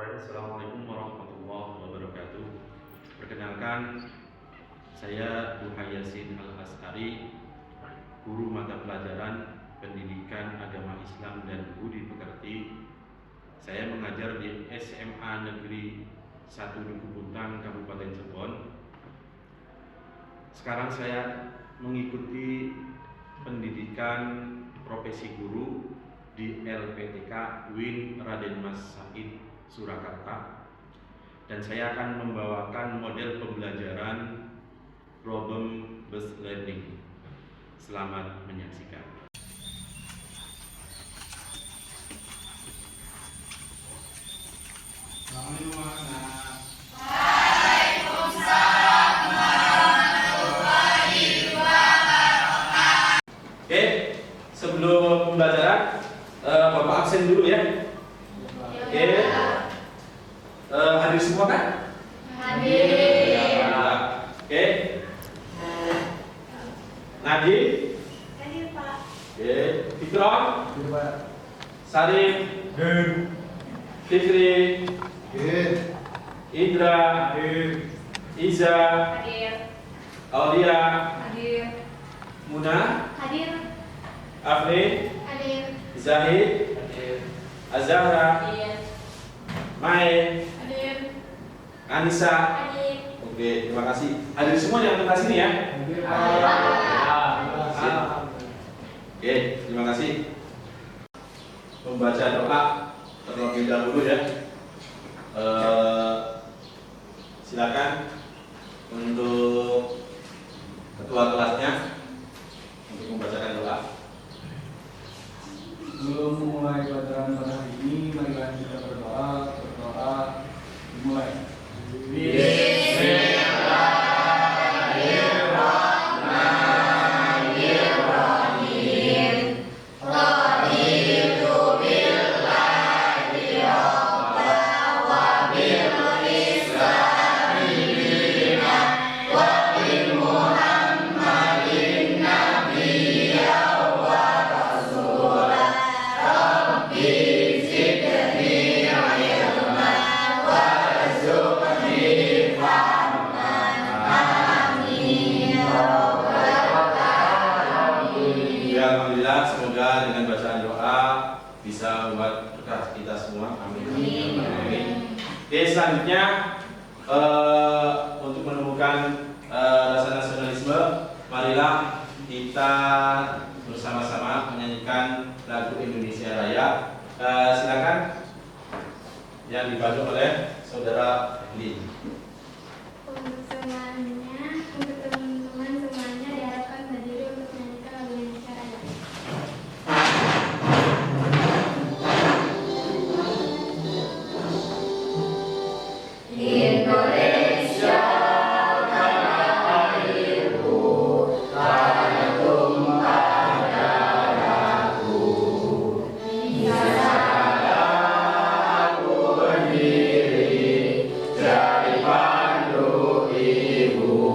Bismillahirrahmanirrahim. Assalamualaikum warahmatullahi wabarakatuh. Perkenalkan, saya Duha Yasin Al-Ashari, guru mata pelajaran Pendidikan Agama Islam dan Budi Pekerti. Saya mengajar di SMA Negeri 1 Duku Puntang, Kabupaten Cirebon. Sekarang saya mengikuti pendidikan profesi guru di LPTK UIN Raden Mas Said Surakarta, dan saya akan membawakan model pembelajaran problem based learning. Selamat menyaksikan. Oke, sebelum pembelajaran Bapak absen dulu ya. Oke. Hadir semua kan? Hadir. Ya. Oke. Nadi? Hadir, Pak. Oke. Fikron? Salim? Fikri? Indra? Iza? Hadir. Aulia? Hadir. Muna? Hadir. Afni? Hadir. Zahid? Azahra? Hadir. Mae? Hadir. Anissa? Hadir. Oke, terima kasih. Hadir semua yang tengah sini ya. Oke, terima kasih. Membaca doa terlebih dahulu ya. Silakan untuk ketua kelasnya untuk membacakan doa. Sebelum memulai pelajaran pada hari ini, marilah kita berdoa. Dimulai. Alhamdulillah, semoga dengan bacaan doa bisa membuat berkah kita semua. Amin. Amin. Oke, selanjutnya untuk menemukan rasa nasionalisme, marilah kita bersama-sama menyanyikan lagu Indonesia Raya. Silakan yang dibantu oleh Saudara Lin. Untuk teman-teman semuanya diharapkan berdiri untuk menyanyikan lagu Indonesia Raya. Indonesia tanah airku, tanah tumpah darahku. Di sana aku berdiri jadi pandu ibuku.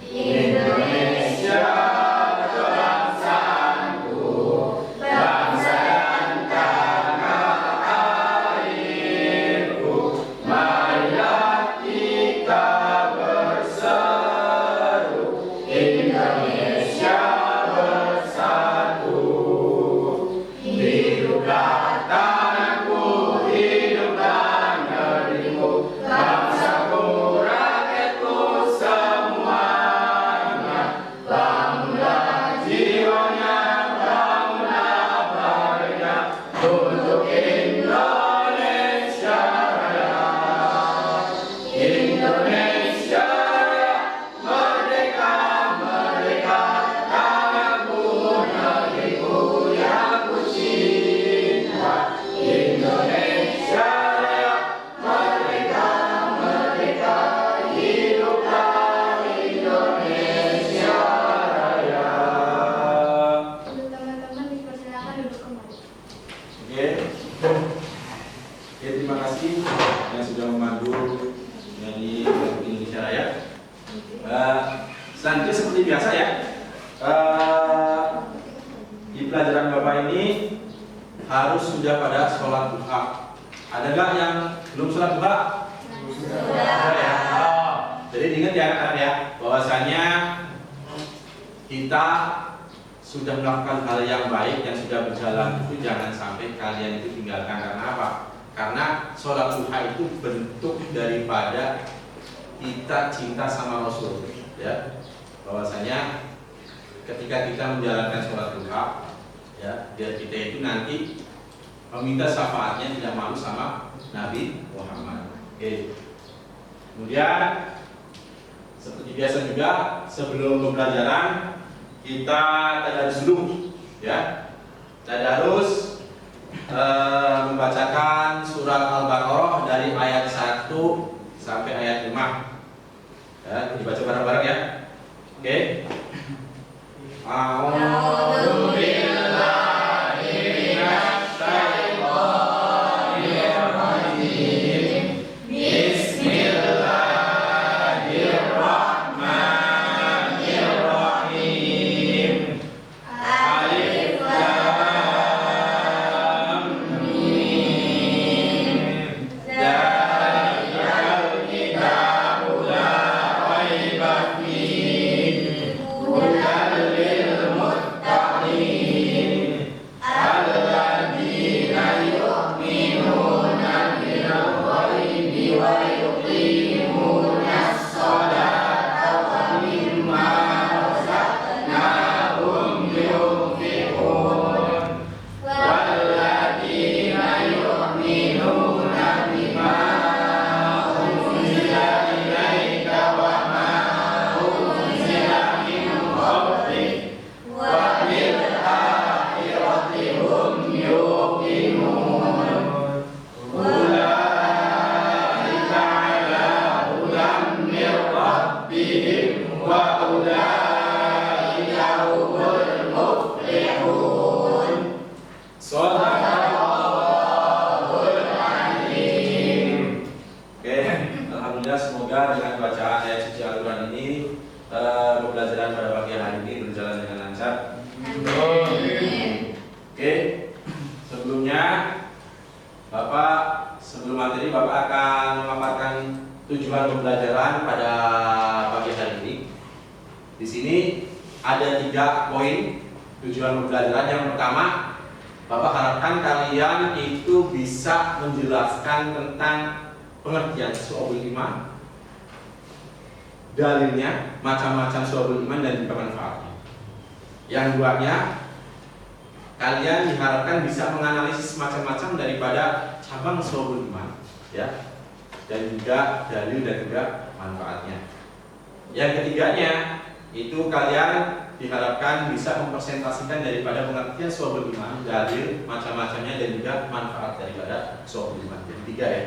Indonesia kebangsaanku, bangsa dan tanah airku. Marilah kita berseru, Indonesia bersatu. Hiduplah tanahku, hiduplah negeriku, bangsaku, rakyatku semuanya. Bangunlah jiwanya, bangunlah badannya untuk Indonesia Raya. Indonesia Raya, merdeka, merdeka, tanahku, negeriku yang ku cinta. Indonesia Raya, merdeka, merdeka, hiduplah Indonesia Raya. Untuk teman-teman dipersilakan duduk kembali. Oke. Oke, terima kasih yang sudah memandu nyanyi lagu Indonesia Raya. Selanjutnya seperti biasa ya, di pelajaran Bapak ini harus sudah pada sholat duha. Ada nggak yang belum sholat duha? Sudah ya. Oh, jadi ingat ya anak-anak ya, bahwasanya kita sudah melakukan hal yang baik yang sudah berjalan itu jangan sampai kalian itu tinggalkan. Karena apa? Karena sholat duha itu bentuk daripada kita cinta sama Rasul, ya. Bahwasanya ketika kita menjalankan sholat duha, ya, biar kita itu nanti meminta syafaatnya tidak malu sama Nabi Muhammad. Oke. Kemudian seperti biasa juga sebelum pembelajaran kita tadarus dulu, ya. Tadarus membacakan surat Al-Baqarah dari ayat 1 sampai ayat 5. Ya, dibaca bareng-bareng ya. Oke. A'udzu billahi minasy syaithanir rajim. Bismillahirrahmanirrahim. Alif lam mim. Zalikal kitabu la raiba fihi. Hudan lil muttaqin. Alladzina yu'minuna bil ghaibi wa yuqimunas sholata wa mimma razaqnahum yunfiqun. Walladzina yu'minuna bima unzila ilaika wa ma unzila min qablik wa bil akhirati hum yuqinun. Ulaika ala hudan min rabbihim wa ulaika humul muflihun. Shadaqallahul azim. Oke, alhamdulillah, semoga dengan bacaan ayat suci Al-Quran ini pembelajaran pada pagi hari ini berjalan dengan lancar. Oke, sebelumnya Bapak, sebelum materi Bapak akan memaparkan tujuan pembelajaran pada pagi hari ini. Di sini ada 3 poin tujuan pembelajaran. Yang pertama, Bapak harapkan kalian itu bisa menjelaskan tentang pengertian Syu'abul Iman, dalilnya, macam-macam Syu'abul Iman dan juga manfaatnya. Yang keduanya, kalian diharapkan bisa menganalisis macam-macam daripada cabang Syu'abul Iman, ya, dan juga dalil dan juga manfaatnya. Yang ketiganya, itu kalian diharapkan bisa mempresentasikan daripada pengertian Syu'abul Iman, dalil, macam-macamnya dan juga manfaat daripada Syu'abul Iman. Jadi 3 ya.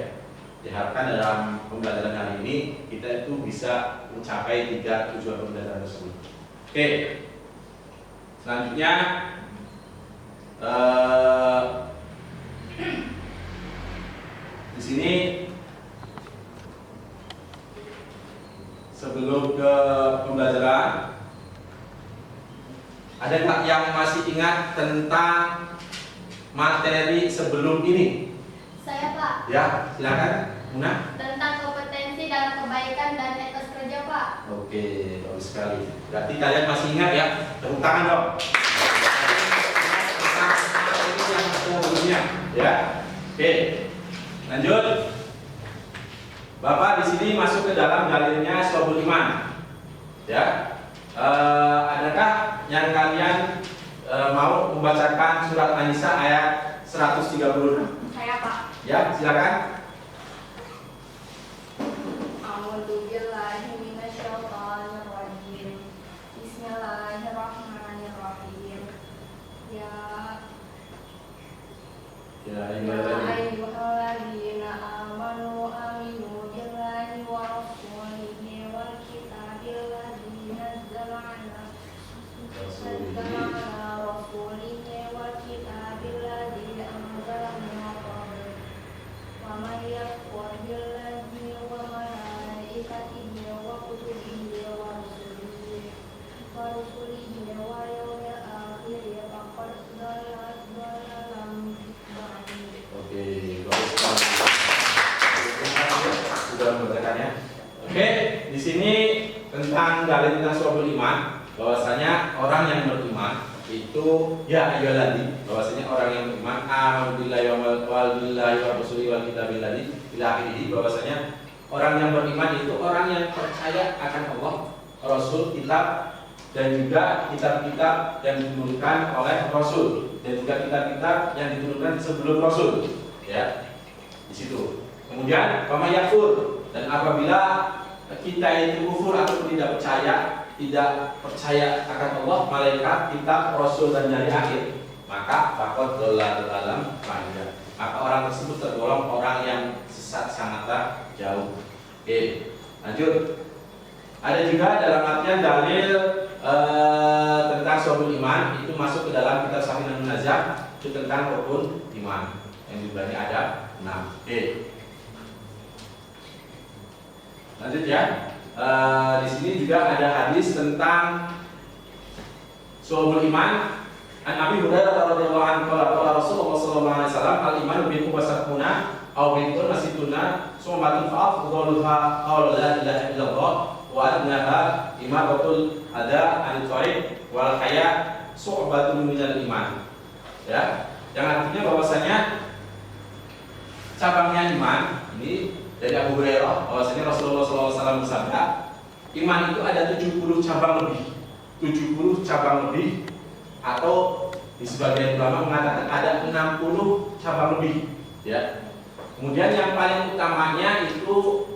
Diharapkan dalam pembelajaran hari ini kita itu bisa mencapai 3 tujuan pembelajaran tersebut. Oke. Selanjutnya di sini sebelum ke pembelajaran, ada nggak yang masih ingat tentang materi sebelum ini? Saya, Pak. Ya, silakan, Muna. Tentang kompetensi dalam kebaikan dan etos kerja, Pak. Oke, bagus sekali. Berarti kalian masih ingat ya? Tepuk tangan dong. Ini yang sebelumnya, ya. Oke, lanjut. Bapak di sini masuk ke dalam dalilnya Syu'abul Iman, ya. Adakah yang kalian mau membacakan surat An-Nisa ayat 136? Saya, Pak. Ya, silakan. A'udzu billahi minasyaitonir rajim. Bismillahirrahmanirrahim. Ya ayyuhalladzina amanu aminu billahi wa rasulihi wal kitabil ladzi nazzala ala rasulihi wal kitabil ladzi anzala min qabl. Wa may yakfur billahi wa malaikatihi wa kutubihi wa rusulihi wa yawmil akhir faqad dhalla dhalalan ba'id. Oke, bagus sekali. sini tentang dalil tentang suabul iman, bahwasanya orang yang beriman itu ya ayyuhalladzina, bahwasanya orang yang beriman amanu billahi wa rasulihi wal kitabil ladzi ila akhirih, bahwasanya orang yang beriman itu orang yang percaya akan Allah, Rasul, kitab, dan juga kitab-kitab yang diturunkan oleh Rasul, dan juga kitab-kitab yang diturunkan sebelum Rasul, ya, di situ. Kemudian yakfur, dan apabila kita itu kufur atau tidak percaya akan Allah, malaikat, kitab, Rasul, dan hari akhir, maka faqad dhalla dalam panjang. Maka orang tersebut tergolong orang yang sesat sangatlah jauh. Oke, lanjut. Ada juga dalam artian dalil tentang suabul iman itu masuk ke dalam kitab Sahih An-Munazah, itu tentang rukun iman yang jumlahnya ada 6. Oke. Lanjut ya. Di sini juga ada hadis tentang suabul iman. An Abi Hurairah radhiyallahu anhu qala Rasulullah sallallahu alaihi wasallam al-iman bil wasatuna aw bil masituna summa fa'afdhaluha qaul la ilaha illallah wa adnaha imaratul ada an tariq wal haya su'batun minal iman. Ya, yang artinya bahwasanya cabangnya iman ini dari Abu Hurairah, bahwasanya Rasulullah SAW bersabda, iman itu ada 70 cabang lebih, 70 cabang lebih, atau di sebagian ulama mengatakan ada 60 cabang lebih. Ya. Kemudian yang paling utamanya itu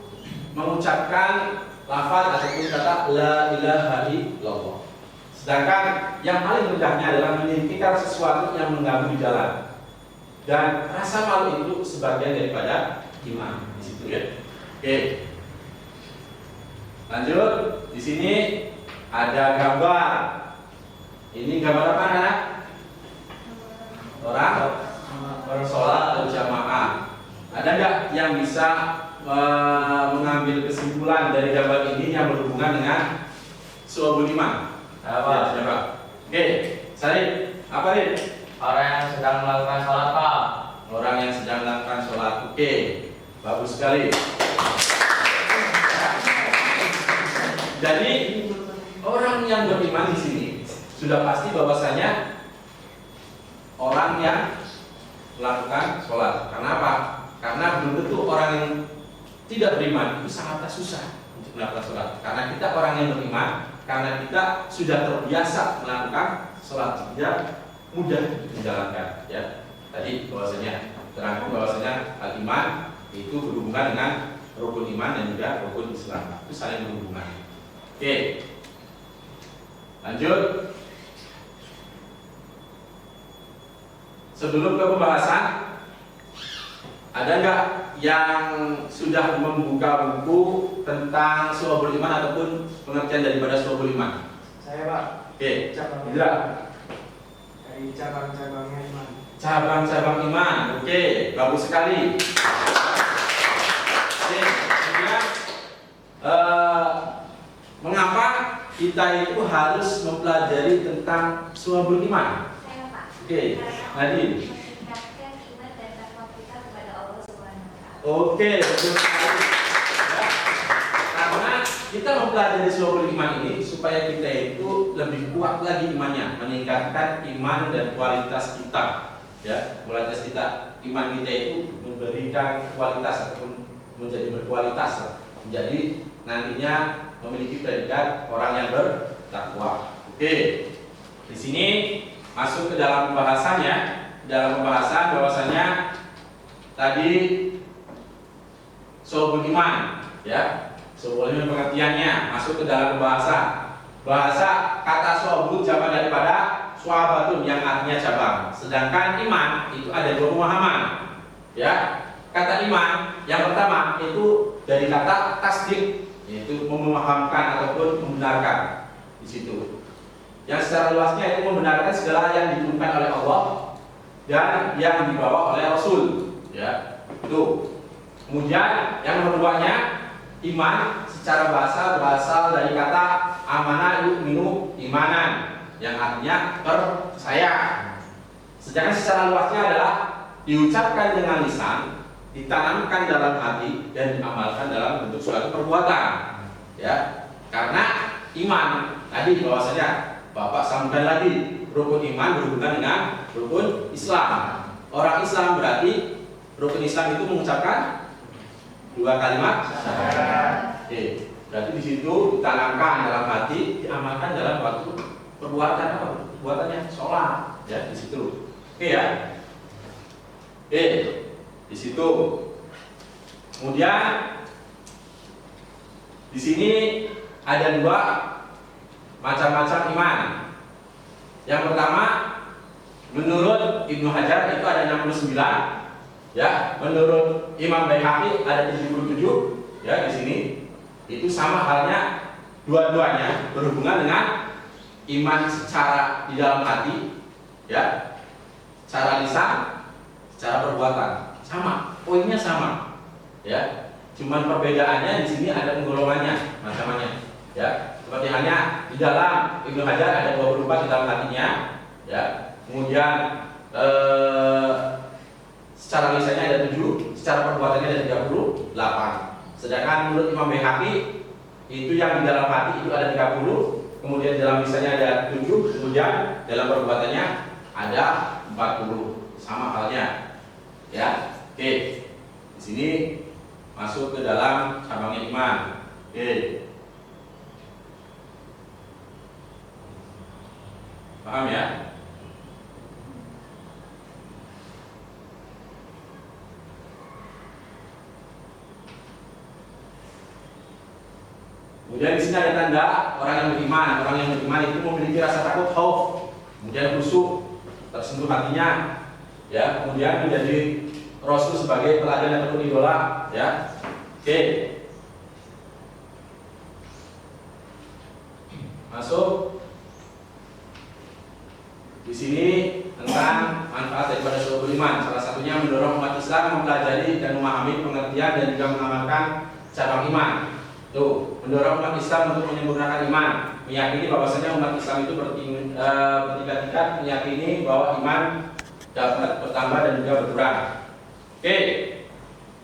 mengucapkan lafaz ataupun kata la ilaha illallah. Sedangkan yang paling rendahnya adalah meninggikan sesuatu yang mengganggu di jalan. Dan rasa malu itu sebagian daripada iman di situ ya. Oke. Lanjut, di sini ada gambar. Ini gambar apa anak? Orang sholat berjamaah. Ada nggak yang bisa mengambil kesimpulan dari gambar ini yang berhubungan dengan suabul iman? Apa? Ya, coba. Oke, Sarif, apa nih? Orang yang sedang melakukan sholat, Pak. Orang yang sedang melakukan sholat. Oke, bagus sekali. Jadi orang yang beriman di sini sudah pasti bahwasanya orang yang melakukan sholat. Karena apa? Karena belum tentu orang yang tidak beriman itu sangatlah susah untuk melakukan sholat. Karena kita orang yang beriman, karena kita sudah terbiasa melakukan sholat, tidak mudah dijalankan. Ya, tadi bahwasanya terangkan bahwasanya al-iman itu berhubungan dengan rukun iman dan juga rukun Islam, itu saling berhubungan. Oke, lanjut. Sebelum ke pembahasan, ada nggak yang sudah membuka buku tentang suabul iman ataupun pengertian daripada suabul iman? Saya, Pak. Oke, Indra. Dari cabang-cabangnya iman. Cabang-cabang iman, oke, bagus sekali. Oke, kemudian mengapa kita itu harus mempelajari tentang suabul iman? Saya, Pak. Oke, Nadine. Meningkatkan iman dan takwa kita kepada Allah Subhanahu wa Ta'ala. Oke, betul sekali. Ya, karena kita mempelajari suabul iman ini supaya kita itu lebih kuat lagi imannya, meningkatkan iman dan kualitas kita. Ya, kualitas kita, iman kita itu memberikan kualitas ataupun menjadi berkualitas, menjadi nantinya memiliki predikat orang yang bertakwa. Oke, di sini masuk ke dalam pembahasannya, dalam pembahasan bahwasanya tadi suabul iman, ya, suabul iman pengertiannya masuk ke dalam pembahasan. Bahasa kata suabul jamak daripada suabatun yang artinya cabang. Sedangkan iman itu ada dua pemahaman. Ya, kata iman yang pertama itu dari kata tasdik, yaitu memahamkan ataupun membenarkan di situ. Yang secara luasnya itu membenarkan segala yang diturunkan oleh Allah dan yang dibawa oleh Rasul. Ya, itu. Kemudian yang keduanya iman secara bahasa berasal dari kata amana yu'minu imanan, yang artinya percaya. Sedangkan secara luasnya adalah diucapkan dengan lisan, ditanamkan dalam hati, dan diamalkan dalam bentuk suatu perbuatan. Ya, karena iman tadi bahwasanya Bapak sambungkan lagi rukun iman berhubungan dengan rukun Islam. Orang Islam berarti rukun Islam itu mengucapkan 2 kalimat syahadat. Berarti di situ ditanamkan dalam hati, diamalkan dalam waktu perbuatan apa? Perbuatannya sholat, ya di situ. Oke ya. Di situ. Kemudian di sini ada 2 macam-macam iman. Yang pertama, menurut Ibnu Hajar itu ada 69, ya. Menurut Imam Baihaqi ada 77, ya di sini. Itu sama halnya, dua-duanya berhubungan dengan iman secara di dalam hati, ya, secara lisan, secara perbuatan, sama, poinnya sama, ya. Cuman perbedaannya di sini ada penggolongannya, macam-macamnya, ya. Seperti halnya di dalam Ibnu Hajar ada 24 di dalam hatinya, ya. Kemudian secara lisannya ada 7, secara perbuatannya ada 38. Sedangkan menurut Imam Baihaqi itu yang di dalam hati itu ada 30, kemudian dalam lisannya ada 7, kemudian dalam perbuatannya ada 40. Sama halnya, ya. Oke. Di sini masuk ke dalam cabangnya iman. Oke. Paham ya? Kemudian di sini ada tanda orang yang beriman. Orang yang beriman itu memiliki rasa takut, khauf, kemudian khusyuk, tersentuh hatinya, ya. Kemudian menjadi Rasul sebagai teladan ataupun idola, ya. Oke. Masuk. Di sini tentang manfaat daripada syu'abul iman. Salah satunya mendorong umat Islam mempelajari dan memahami pengertian dan juga mengamalkan cabang iman. Tuh, mendorong umat Islam untuk menyempurnakan iman, meyakini bahwasanya umat Islam itu bertingkat-tingkat, meyakini bahwa iman dapat bertambah dan juga berkurang. Oke,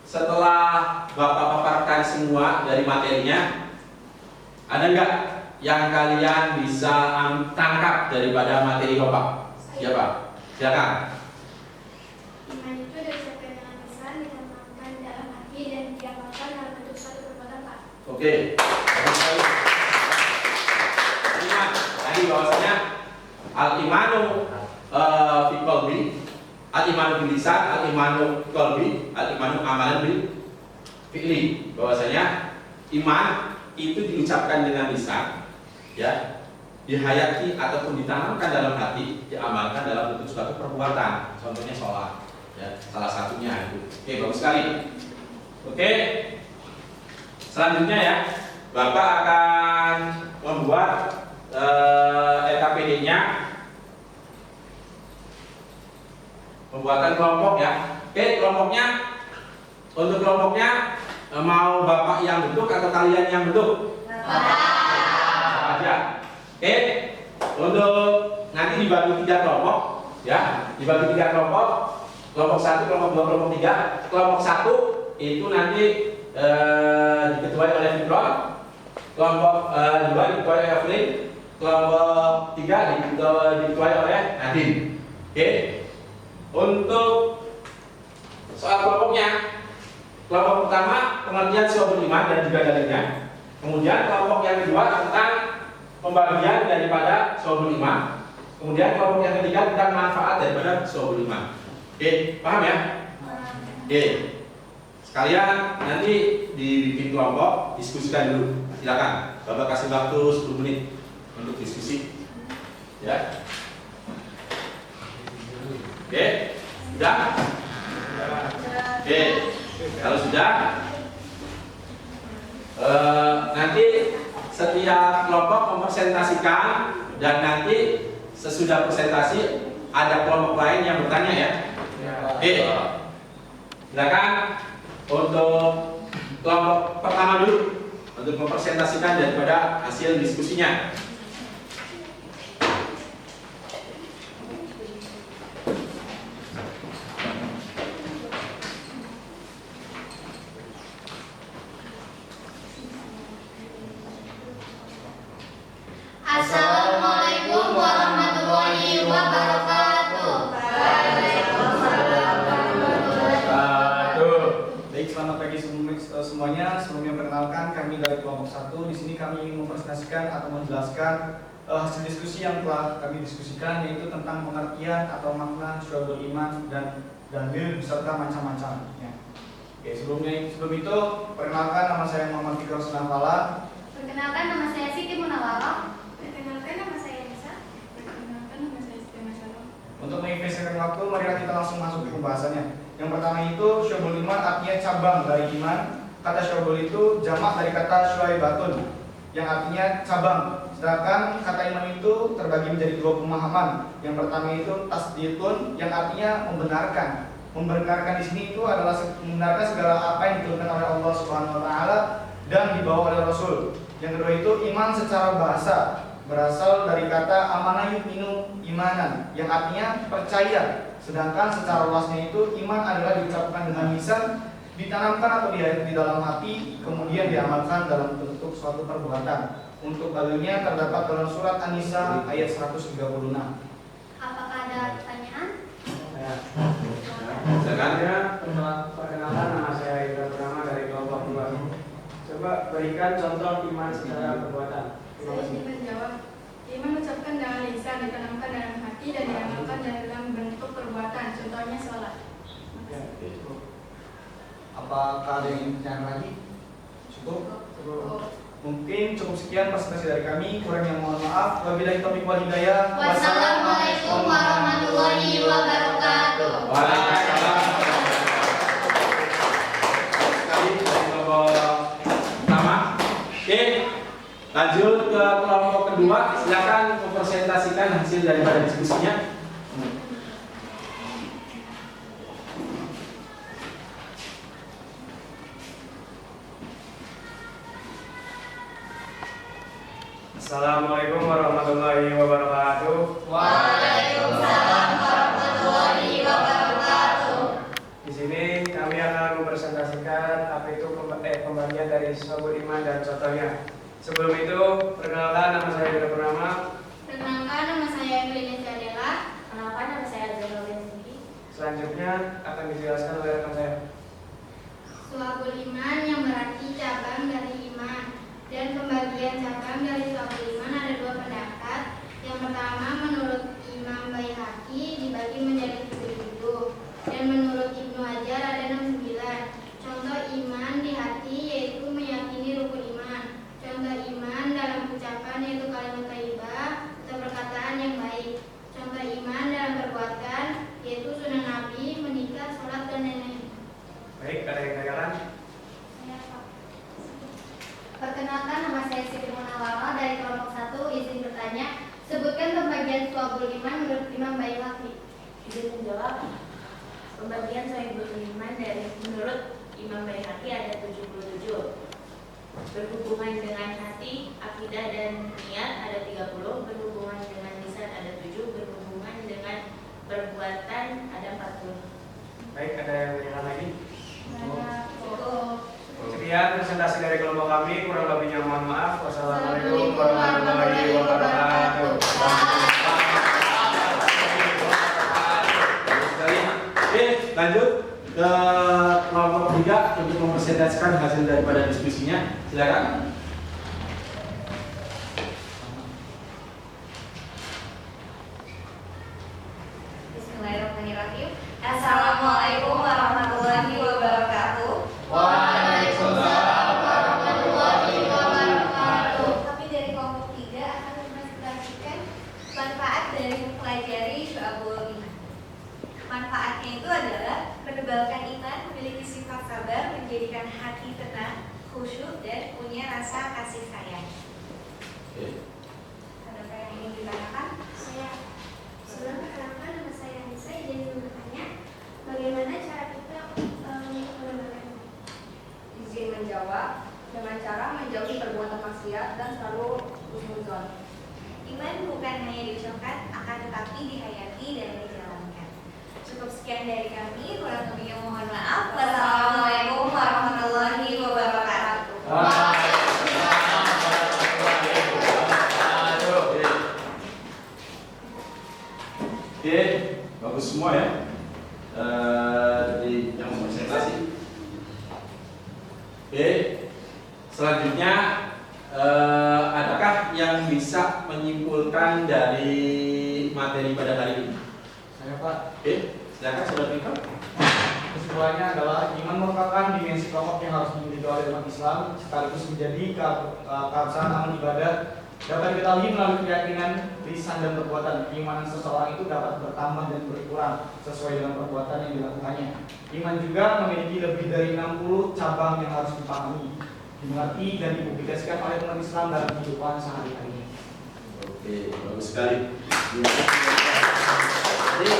setelah Bapak paparkan semua dari materinya, ada enggak yang kalian bisa tangkap daripada materi Bapak? Siapa? Silakan. Iman itu disebutkan dengan lisan, ditanamkan dalam hati dan diamalkan dalam bentuk suatu perbuatan, Pak. Oke. Iman. Tadi bahwasanya al-imanu fi qalbi, al-imanu bil lisan, al-imanu qalbi, al-imanu amalan bil fi'li. Bahwasanya iman itu diucapkan dengan lisan, ya, dihayati ataupun ditanamkan dalam hati, diamalkan dalam bentuk suatu perbuatan. Contohnya sholat, ya, salah satunya itu. Oke, bagus sekali. Oke. Selanjutnya ya, Bapak akan membuat LKPD-nya, pembuatan kelompok ya. Oke, kelompoknya, untuk kelompoknya mau Bapak yang bentuk atau kalian yang bentuk? Bapak aja. Oke, untuk nanti dibagi 3 kelompok ya, dibagi 3 kelompok. Kelompok 1, kelompok 2, kelompok 3. Kelompok 1 itu nanti diketuai oleh Fikron, kelompok 2 diketuai oleh Evelyn, kelompok 3 diketuai oleh Nadine. Oke. Untuk soal kelompoknya, kelompok pertama pengertian syu'abul iman dan juga dalilnya. Kemudian kelompok yang kedua tentang pembagian daripada syu'abul iman. Kemudian kelompok yang ketiga tentang manfaat daripada syu'abul iman. Oke, paham ya? Oke. Sekalian nanti dibikin kelompok, diskusikan dulu. Silakan. Bapak kasih waktu 10 menit untuk diskusi. Ya. Oke. Sudah? Oke. Kalau sudah, nanti setiap kelompok mempresentasikan dan nanti sesudah presentasi ada kelompok lain yang bertanya ya. Oke. Silakan. Untuk kelompok pertama dulu untuk mempresentasikan daripada hasil diskusinya. Baik, selamat pagi semuanya. Sebelumnya perkenalkan, kami dari kelompok 1. Di sini kami ingin mempresentasikan atau menjelaskan hasil diskusi yang telah kami diskusikan, yaitu tentang pengertian atau makna syu'abul iman dan dalil beserta macam-macam. Ya. Oke, sebelum itu perkenalkan, nama saya Muhammad Fikar Sunafala. Perkenalkan, nama saya Siti Munawara. Perkenalkan, nama saya Nisa. Perkenalkan, nama saya Siti Masyarakat. Untuk mengefisienkan waktu, marilah kita langsung masuk ke pembahasannya. Yang pertama itu syu'abul iman artinya cabang dari iman. Kata syu'abul itu jamak dari kata syu'aibatun yang artinya cabang. Sedangkan kata iman itu terbagi menjadi dua pemahaman. Yang pertama itu tasditun yang artinya membenarkan. Membenarkan di sini itu adalah membenarkan segala apa yang diturunkan oleh Allah Subhanahu wa taala dan dibawa oleh Rasul. Yang kedua itu iman secara bahasa, berasal dari kata amanah yu'minu imanan yang artinya percaya. Sedangkan secara luasnya itu iman adalah diucapkan dengan lisan, ditanamkan atau di dalam hati, kemudian diamalkan dalam bentuk suatu perbuatan. Untuk dalilnya terdapat dalam surat An-Nisa ayat 136. Apakah ada pertanyaan? Selanjutnya, perkenalkan, nama saya Indra Purnama dari kelompok 2. Coba berikan contoh iman secara perbuatan. Terima Saya kasih. ingin menjawab. Iman ucapkan dengan lisan, ditanamkan dalam hati, dan diamalkan dalam bentuk perbuatan. Contohnya sholat. Ya, Apakah ada yang ingin bertanya lagi? Cukup? Oh. Mungkin cukup sekian presentasi dari kami. Kurang yang mohon maaf. Wabillahi taufiq wal hidayah. Wassalamualaikum warahmatullahi wabarakatuh. Waalaikumsalam. Sekali dari kelompok pertama. Oke, lanjut ke kelompok kedua. Silakan mempresentasikan hasil daripada diskusinya. Assalamualaikum warahmatullahi wabarakatuh. Waalaikumsalam warahmatullahi wabarakatuh. Di sini kami akan mempresentasikan apa itu pembagian dari syu'abul iman dan contohnya. Sebelum itu, perkenalkan, nama saya Indra Purnama. Perkenalkan, nama saya Emily Nesiadela. Kenalkan, nama saya Azrul Rizki. Selanjutnya akan dijelaskan oleh rekan saya. Syu'abul iman yang berarti cabang dari iman. Dan pembagian cabang dari syu'abul iman ada dua pendapat. Yang pertama, menurut Imam Baihaqi dibagi menjadi 7. Dan menurut Ibnu Hajar ada 69. Contoh iman di hati yaitu meyakini rukun iman. Contoh iman dalam ucapan yaitu kalimat thayyibah atau perkataan yang baik. Contoh iman dalam perbuatan yaitu sunnah Nabi, menikah, sholat, dan lain-lain. Baik, ada yang tanyakan? Perkenalkan, nama saya Siti Munawara dari kelompok 1. Izin bertanya, sebutkan pembagian syu'abul iman menurut Imam Baihaqi. Izin menjawab. Pembagian syu'abul iman dari menurut Imam Baihaqi ada 77. Berhubungan dengan hati, akidah dan niat ada 30. Berhubungan dengan lisan ada 7. Berhubungan dengan perbuatan ada 40. Baik, ada yang tanyakan lagi? Cukup. Sekian presentasi dari kelompok kami, kurang lebihnya mohon maaf. Wassalamualaikum warahmatullahi wabarakatuh. Oke, lanjut ke kelompok 3 untuk mempresentasikan hasil daripada diskusinya. Silakan. Bismillahirrahmanirrahim. Assalamualaikum warahmatullahi wabarakatuh. Waalaikumsalam warahmatullahi wabarakatuh. Kami dari kelompok 3 akan mempresentasikan manfaat dari mempelajari syu'abul iman. Manfaatnya itu adalah menebalkan iman, memiliki sifat sabar, menjadikan hati tenang, khusyuk, dan punya rasa kasih sayang. Adakah yang ingin ditanyakan? Saya sebelum perkenalkan, nama saya Nisa. Izin bertanya, bagaimana cara kita untuk menebalkan? Izin menjawab, dengan cara menjauhi perbuatan maksiat dan selalu husnuzon. Iman bukan hanya diucapkan, akan tetapi dihayati dan dijalankan. Cukup sekian dari kami, kurang lebihnya mohon maaf. Wassalamualaikum warahmatullahi wabarakatuh. Oke, bagus semua ya. Jadi yang presentasi. Oke. Selanjutnya adakah yang bisa menyimpulkan dari materi pada hari ini? Saya Pak. Oke, silakan Saudara Vito. Kesimpulannya adalah iman merupakan dimensi pokok yang harus dimiliki oleh umat Islam sekaligus menjadi keabsahan amal ibadat dapat diketahui melalui keyakinan, lisan dan perbuatan. Keimanan seseorang itu dapat bertambah dan berkurang sesuai dengan perbuatan yang dilakukannya. Iman juga memiliki lebih dari 60 cabang yang harus dipahami, dimengerti dan dipublikasikan oleh umat Islam dalam kehidupan sehari-hari. Oke, bagus sekali. Jadi